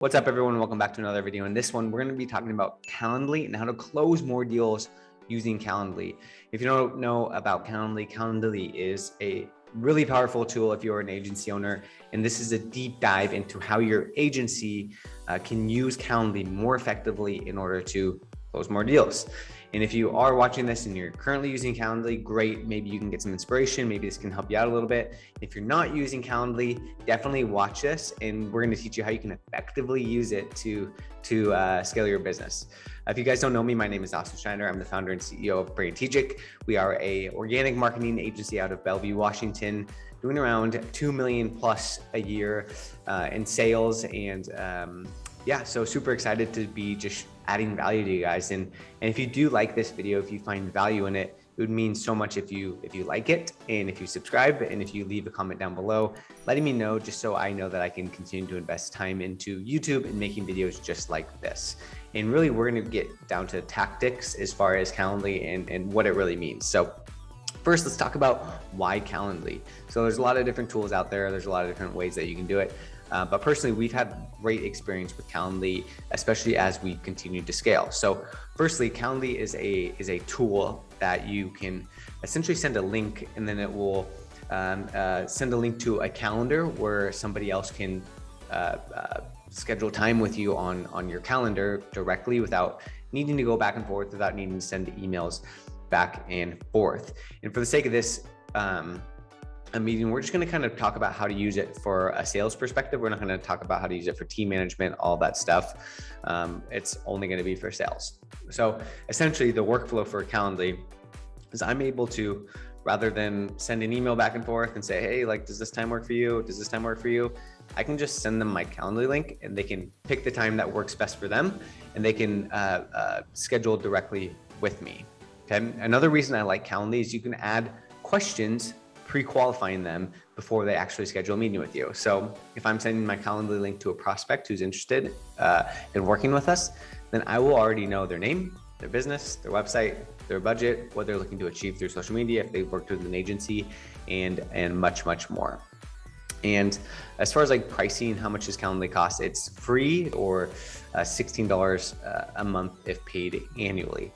What's up, everyone? Welcome back to another video. In this one, we're going to be talking about Calendly and how to close more deals using Calendly. If you don't know about Calendly, Calendly is a really powerful tool if you're an agency owner. And this is a deep dive into how your agency can use Calendly more effectively in order to close more deals. And if you are watching this and you're currently using Calendly, great. Maybe you can get some inspiration. Maybe this can help you out a little bit. If you're not using Calendly, definitely watch this, and we're going to teach you how you can effectively use it to scale your business. If you guys don't know me, my name is Austin Schneider. I'm the founder and CEO of Pre-Qualification. We are a organic marketing agency out of Bellevue, Washington, doing around 2 million plus a year in sales. And yeah, so super excited to be just adding value to you guys. And if you do like this video, if you find value in it, it would mean so much if you like it, and if you subscribe, and if you leave a comment down below, letting me know, just so I know that I can continue to invest time into YouTube and making videos just like this. And really, we're going to get down to tactics as far as Calendly and what it really means. So first, let's talk about why Calendly. So there's a lot of different tools out there. There's a lot of different ways that you can do it. But personally, we've had great experience with Calendly, especially as we continue to scale. So firstly, Calendly is a tool that you can essentially send a link, and then it will send a link to a calendar where somebody else can schedule time with you on your calendar directly without needing to go back and forth, without needing to send emails back and forth. And for the sake of this meeting, we're just going to kind of talk about how to use it for a sales perspective. We're not going to talk about how to use it for team management, all that stuff. It's only going to be for sales. So essentially, the workflow for Calendly is I'm able to, rather than send an email back and forth and say, hey, like, does this time work for you? Does this time work for you? I can just send them my Calendly link, and they can pick the time that works best for them, and they can schedule directly with me. Okay. Another reason I like Calendly is you can add questions, pre-qualifying them before they actually schedule a meeting with you. So if I'm sending my Calendly link to a prospect who's interested in working with us, then I will already know their name, their business, their website, their budget, what they're looking to achieve through social media, if they've worked with an agency, and much, much more. And as far as like pricing, how much does Calendly cost? It's free, or $16 a month if paid annually.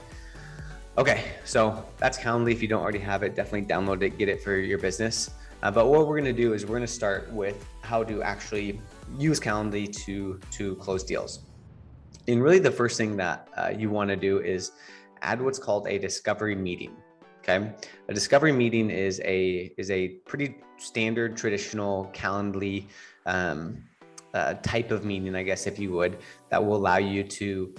Okay, so that's Calendly. If you don't already have it, definitely download it, get it for your business. But what we're gonna do is we're gonna start with how to actually use Calendly to close deals. And really the first thing that you wanna do is add what's called a discovery meeting, okay? A discovery meeting is a pretty standard, traditional Calendly type of meeting, I guess, if you would, that will allow you to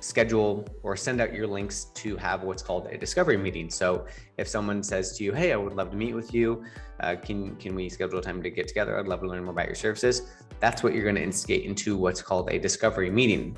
schedule or send out your links to have what's called a discovery meeting. So if someone says to you, hey, I would love to meet with you, can we schedule a time to get together? I'd love to learn more about your services. That's what you're going to instigate into what's called a discovery meeting.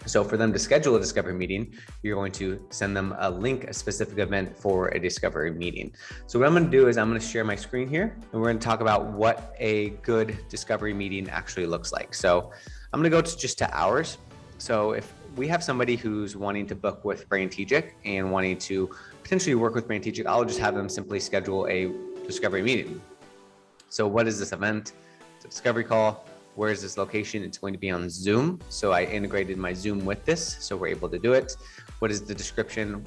So for them to schedule a discovery meeting, you're going to send them a link, a specific event for a discovery meeting. So what I'm going to do is I'm going to share my screen here, and we're going to talk about what a good discovery meeting actually looks like. So I'm going to go just to hours. So if we have somebody who's wanting to book with Pre-Qualification and wanting to potentially work with Pre-Qualification, I'll just have them simply schedule a discovery meeting. So what is this event? It's a discovery call. Where is this location? It's going to be on Zoom. So I integrated my Zoom with this, so we're able to do it. What is the description?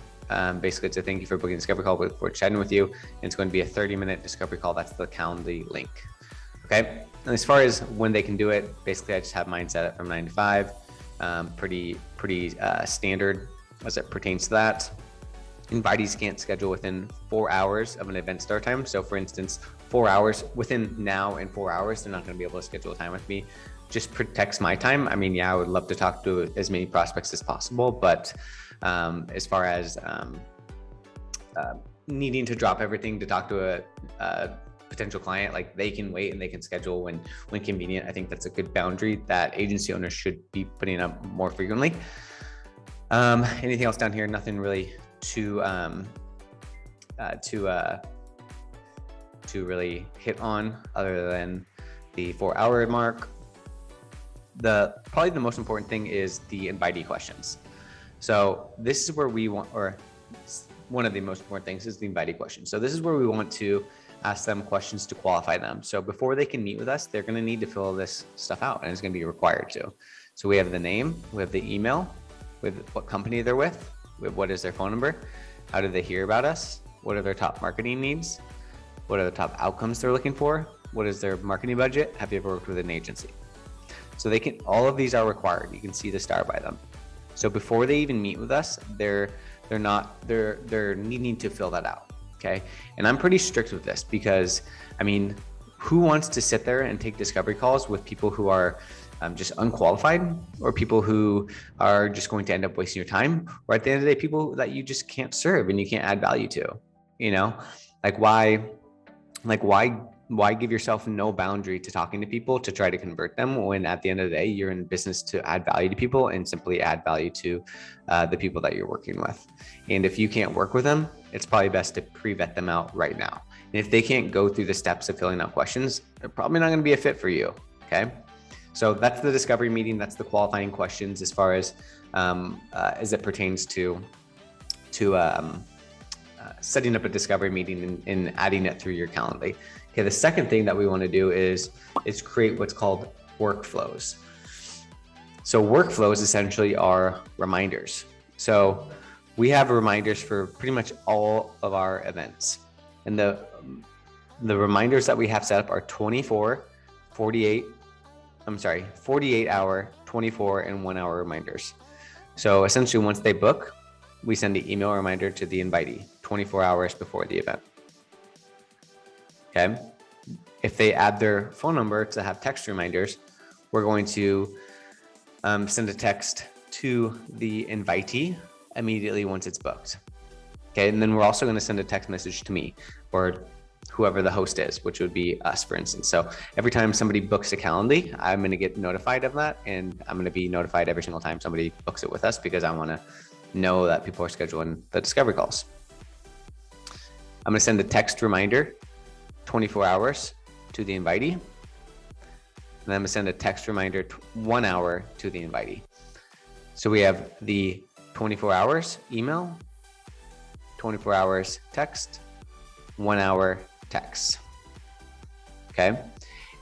Basically, it's a thank you for booking a discovery call for chatting with you. And it's going to be a 30-minute discovery call. That's the Calendly link. Okay. And as far as when they can do it, basically I just have mine set up from 9 to 5. Pretty standard as it pertains to that. Invitees can't schedule within 4 hours of an event start time. So for instance, 4 hours, within now and 4 hours, they're not going to be able to schedule a time with me. Just protects my time. I mean, yeah, I would love to talk to as many prospects as possible, but as far as needing to drop everything to talk to a potential client, like they can wait and they can schedule when convenient. I think that's a good boundary that agency owners should be putting up more frequently. Anything else down here? Nothing really to really hit on other than the 4 hour mark. Probably the most important thing is the invitee questions. So this is where we want, or one of the most important things is the invitee question. So this is where we want to ask them questions to qualify them. So before they can meet with us, they're going to need to fill this stuff out, and it's going to be required to. So we have the name, we have the email, with what company they're with what is their phone number, how did they hear about us, what are their top marketing needs, what are the top outcomes they're looking for, what is their marketing budget, have you ever worked with an agency? So they can, all of these are required. You can see the star by them. So before they even meet with us, they're needing to fill that out. Okay. And I'm pretty strict with this because, I mean, who wants to sit there and take discovery calls with people who are just unqualified, or people who are just going to end up wasting your time, or at the end of the day, people that you just can't serve and you can't add value to, you know, why give yourself no boundary to talking to people to try to convert them, when at the end of the day, you're in business to add value to people and simply add value to the people that you're working with. And if you can't work with them, it's probably best to pre-vet them out right now. And if they can't go through the steps of filling out questions, they're probably not going to be a fit for you. Okay. So that's the discovery meeting. That's the qualifying questions as far as it pertains to setting up a discovery meeting and adding it through your Calendly. Okay, the second thing that we want to do is create what's called workflows. So workflows essentially are reminders. So we have reminders for pretty much all of our events. And the reminders that we have set up are 48 hour, 24 and 1 hour reminders. So essentially once they book, we send an email reminder to the invitee 24 hours before the event. Okay. If they add their phone number to have text reminders, we're going to send a text to the invitee immediately once it's booked. Okay. And then we're also going to send a text message to me or whoever the host is, which would be us, for instance. So every time somebody books a Calendly, I'm going to get notified of that. And I'm going to be notified every single time somebody books it with us, because I want to know that people are scheduling the discovery calls. I'm going to send a text reminder 24 hours to the invitee. And then I'm going to send a text reminder 1 hour to the invitee. So we have the 24 hours email, 24 hours text, 1 hour text. Okay.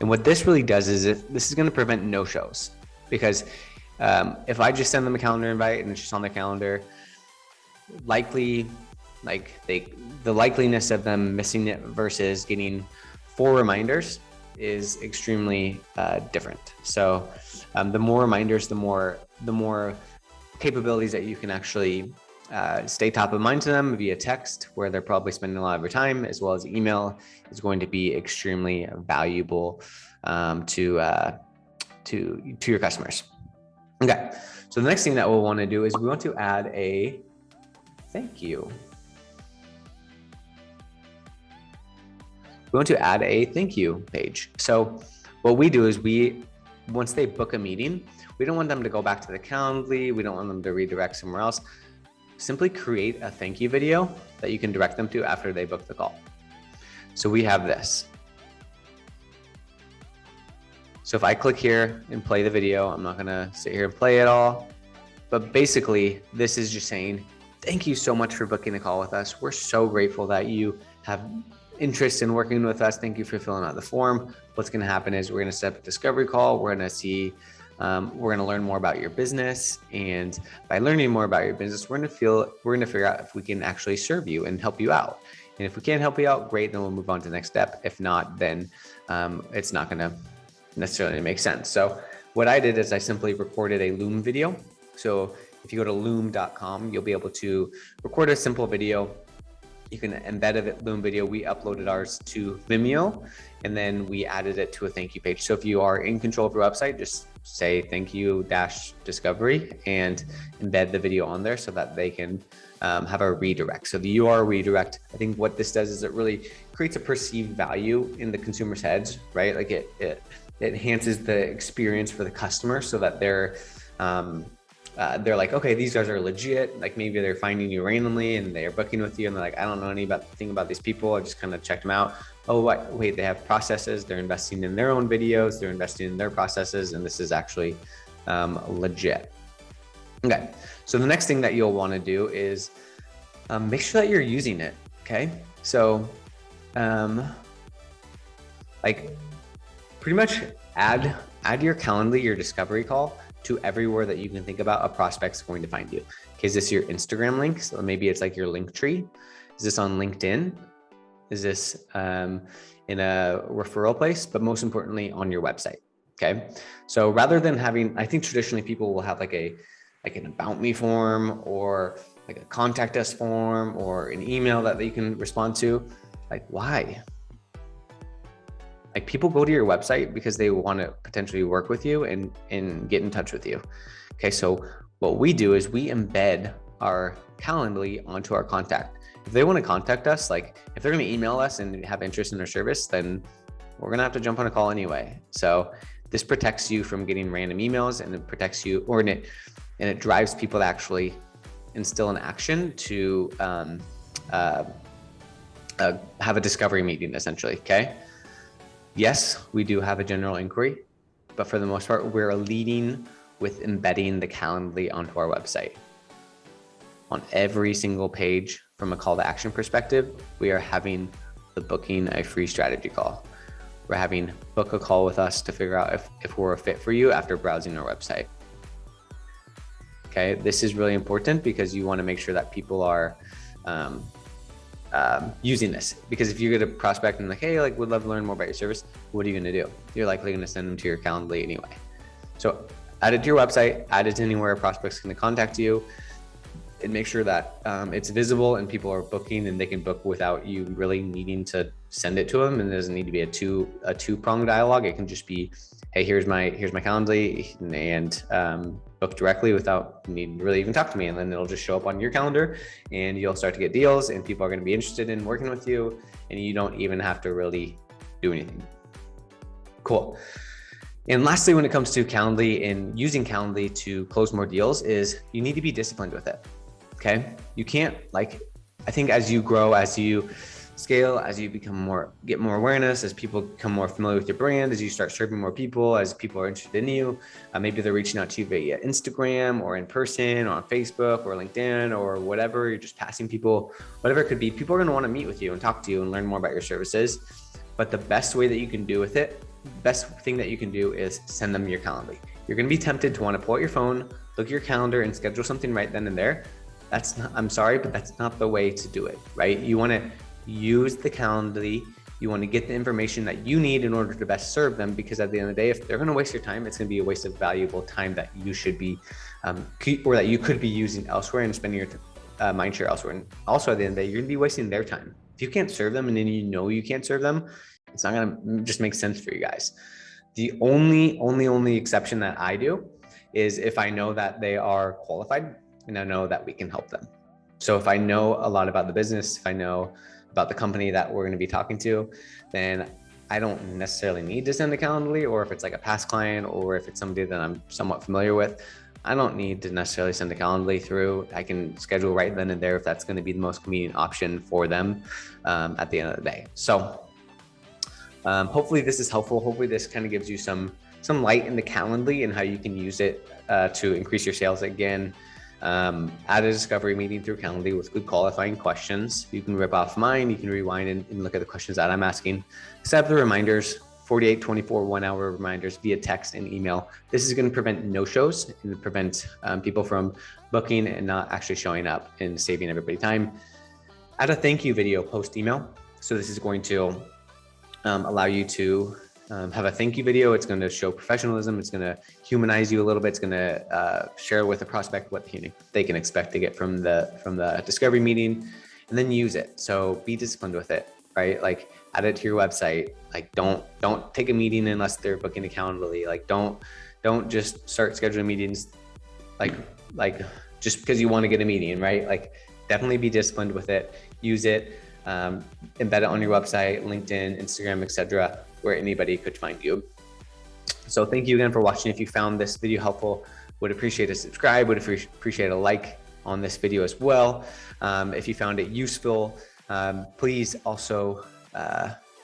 And what this really does is this is going to prevent no-shows, because if I just send them a calendar invite and it's just on their calendar, the likeliness of them missing it versus getting 4 reminders is extremely different. So the more reminders, the more capabilities that you can actually stay top of mind to them via text, where they're probably spending a lot of their time, as well as email, is going to be extremely valuable to your customers. Okay, so the next thing that we'll want to do is we want to add a thank you. We want to add a thank you page. So what we do is once they book a meeting, we don't want them to go back to the Calendly. We don't want them to redirect somewhere else. Simply create a thank you video that you can direct them to after they book the call. So we have this. So if I click here and play the video, I'm not gonna sit here and play it all, but basically this is just saying, thank you so much for booking the call with us. We're so grateful that you have interest in working with us. Thank you for filling out the form. What's gonna happen is we're gonna set up a discovery call. We're gonna see, we're gonna learn more about your business. And by learning more about your business, we're gonna figure out if we can actually serve you and help you out. And if we can't help you out, great, then we'll move on to the next step. If not, then it's not gonna necessarily make sense. So what I did is I simply recorded a Loom video. So if you go to loom.com, you'll be able to record a simple video. You can embed a Loom video. We uploaded ours to Vimeo, and then we added it to a thank you page. So if you are in control of your website, just say thank you -discovery and embed the video on there so that they can have a redirect. So the URL redirect, I think what this does is it really creates a perceived value in the consumer's heads, right? Like it enhances the experience for the customer so that they're like, okay, these guys are legit. Like maybe they're finding you randomly and they're booking with you and they're like, I don't know anything about these people. I just kind of checked them out. Oh, wait, they have processes. They're investing in their own videos. They're investing in their processes. And this is actually legit. Okay. So the next thing that you'll want to do is make sure that you're using it. Okay. So Like pretty much add your Calendly, your discovery call to everywhere that you can think about a prospect's going to find you. Okay, is this your Instagram link? So maybe it's like your link tree. Is this on LinkedIn? Is this in a referral place? But most importantly, on your website. Okay, so rather than having, I think traditionally people will have like an about me form or like a contact us form or an email that you can respond to. Like, why? Like, people go to your website because they want to potentially work with you and get in touch with you. Okay, so what we do is we embed our Calendly onto our contact. If they want to contact us, like if they're going to email us and have interest in our service, then we're going to have to jump on a call anyway. So this protects you from getting random emails, and it protects you, and it drives people to actually instill an action to have a discovery meeting, essentially. Okay. Yes, we do have a general inquiry, but for the most part, we're leading with embedding the Calendly onto our website. On every single page, from a call to action perspective, we are having the booking a free strategy call. We're having book a call with us to figure out if we're a fit for you after browsing our website. Okay, this is really important because you want to make sure that people are using this, because if you get a prospect and like, hey, like, would love to learn more about your service, what are you going to do? You're likely going to send them to your Calendly anyway. So add it to your website, add it to anywhere a prospect's going to contact you, and make sure that it's visible and people are booking and they can book without you really needing to send it to them. And it doesn't need to be a two-pronged dialogue. It can just be, hey, here's my Calendly, and book directly without needing to really even talk to me. And then it'll just show up on your calendar and you'll start to get deals and people are going to be interested in working with you, and you don't even have to really do anything. Cool. And lastly, when it comes to Calendly and using Calendly to close more deals, is you need to be disciplined with it. Okay. You can't, like, I think as you grow, as you scale, as you get more awareness, as people become more familiar with your brand, as you start serving more people, as people are interested in you, maybe they're reaching out to you via Instagram or in person or on Facebook or LinkedIn or whatever, you're just passing people, whatever it could be, people are going to want to meet with you and talk to you and learn more about your services. But the best way that you can do with it, best thing that you can do is send them your Calendly. You're going to be tempted to want to pull out your phone, look at your calendar and schedule something right then and there. That's not, I'm sorry, but that's not the way to do it, right? You want to use the Calendly. You want to get the information that you need in order to best serve them, because at the end of the day, if they're going to waste your time, it's going to be a waste of valuable time that you should be, or that you could be using elsewhere and spending your mind share elsewhere. And also at the end of the day, you're going to be wasting their time. If you can't serve them and then you know you can't serve them, it's not going to just make sense for you guys. The only exception that I do is if I know that they are qualified and I know that we can help them. So if I know a lot about the business, if I know about the company that we're going to be talking to, then I don't necessarily need to send a Calendly, or if it's like a past client, or if it's somebody that I'm somewhat familiar with, I don't need to necessarily send a Calendly through. I can schedule right then and there if that's going to be the most convenient option for them at the end of the day. So hopefully this is helpful. Hopefully this kind of gives you some light in the Calendly and how you can use it to increase your sales. Again, add a discovery meeting through Calendly with good qualifying questions. You can rip off mine, you can rewind and look at the questions that I'm asking. Set up the reminders, 48, 24, 1 hour reminders via text and email. This is going to prevent no-shows and prevent people from booking and not actually showing up and saving everybody time. Add a thank you video post email. So this is going to allow you to have a thank you video. It's going to show professionalism. It's going to humanize you a little bit. It's going to share with the prospect what they can expect to get from the discovery meeting, and then use it. So be disciplined with it, right? Like, add it to your website. Like, don't take a meeting unless they're booking a Calendly. Like, don't just start scheduling meetings like just because you want to get a meeting, right? Like, definitely be disciplined with it. Use it. Embed it on your website, LinkedIn, Instagram, etc., where anybody could find you. So thank you again for watching. If you found this video helpful, would appreciate a subscribe, would appreciate a like on this video as well. If you found it useful, please also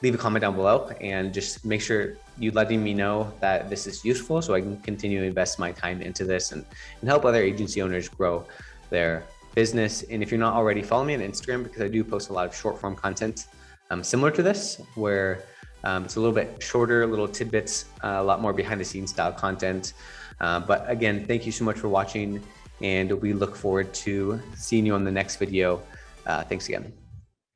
leave a comment down below and just make sure you're letting me know that this is useful so I can continue to invest my time into this and help other agency owners grow their business. And if you're not already, follow me on Instagram, because I do post a lot of short form content similar to this, where It's a little bit shorter, little tidbits, a lot more behind the scenes style content. But again, thank you so much for watching, and we look forward to seeing you on the next video. Thanks again.